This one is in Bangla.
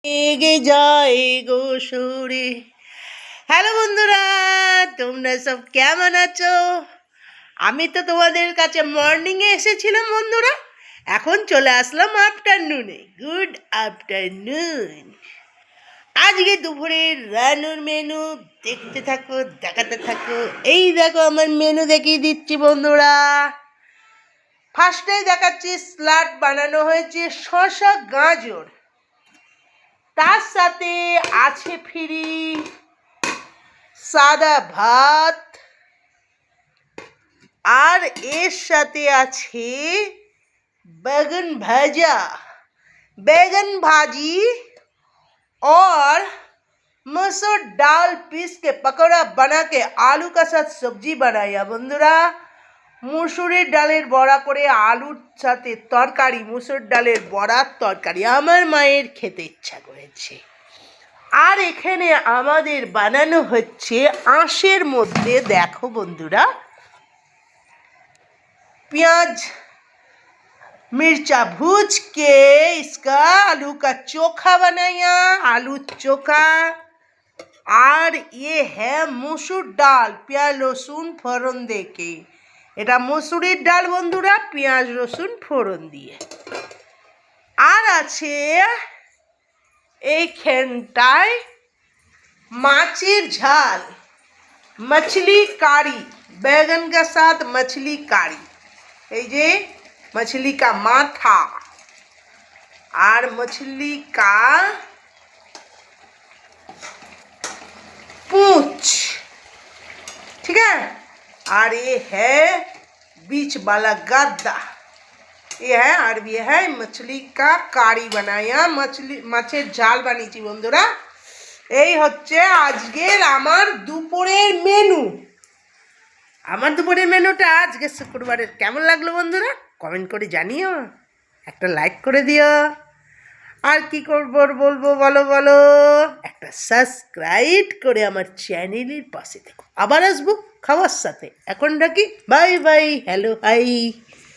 এগে যায় গো সুরে। হ্যালো বন্ধুরা, তোমরা সব কেমন আছো? আমি তো তোমাদের কাছে মর্নিংয়ে এসেছিলাম বন্ধুরা, এখন চলে আসলাম আফটারনুনে। Good afternoon. আজকে দুপুরের রান্নার মেনু দেখতে থাকো, দেখাতে থাকো। এই দেখো আমার মেনু দেখিয়ে দিচ্ছি বন্ধুরা। ফার্স্টেই দেখাচ্ছি স্যালাড বানানো হয়েছে শসা গাজর, তার সাথে আছে ফ্রি সাদা ভাত, আর এর সাথে আছে बैगन भाजा, बैगन भाजी और मसूर दाल पीस के पकौड़ा बना के आलू का साथ सब्जी बनाया বন্ধুরা। মুসুরের ডালের বড়া করে আলুর সাথে তরকারি, মুসুর ডালের বড়ার তরকারি আমার মায়ের খেতে ইচ্ছা করেছে। আর এখানে আমাদের বানানো হচ্ছে আঁশের মধ্যে দেখো বন্ধুরা, পেঁয়াজ मिर्चा भूज के इसका आलू का चोखा बनाया, आलू चोखा। और ये है मसूर डाल পেঁয়াজ রসুন ফোড়ন দিয়ে। এটা মসুরের ডাল বন্ধুরা, পেঁয়াজ রসুন ফোড়ন দিয়ে। আর আছে এইখানটায় মাছের ঝাল, मछली कारी, बैगन के साथ मछली कारी। এই যে मछली का माथा और मछली का पूंछ, ठीक है। और ये है बीच वाला गद्दा, ये है। और ये है मछली का कारी बनाया, मछली মাছের ঝাল বানিয়েছি বন্ধুরা। এই হচ্ছে আজকের আমার দুপুরের মেনু। আমার দুপুরের মেনুটা আজকে শুক্রবারের কেমন লাগলো বন্ধুরা কমেন্ট করে জানিও, একটা লাইক করে দিও। আর কি করবো বলবো বলো বলো, একটা সাবস্ক্রাইব করে আমার চ্যানেলের পাশে থেকো। আবার আসবো খাওয়ার সাথে। এখন রাখি, বাই বাই, হ্যালো হাই।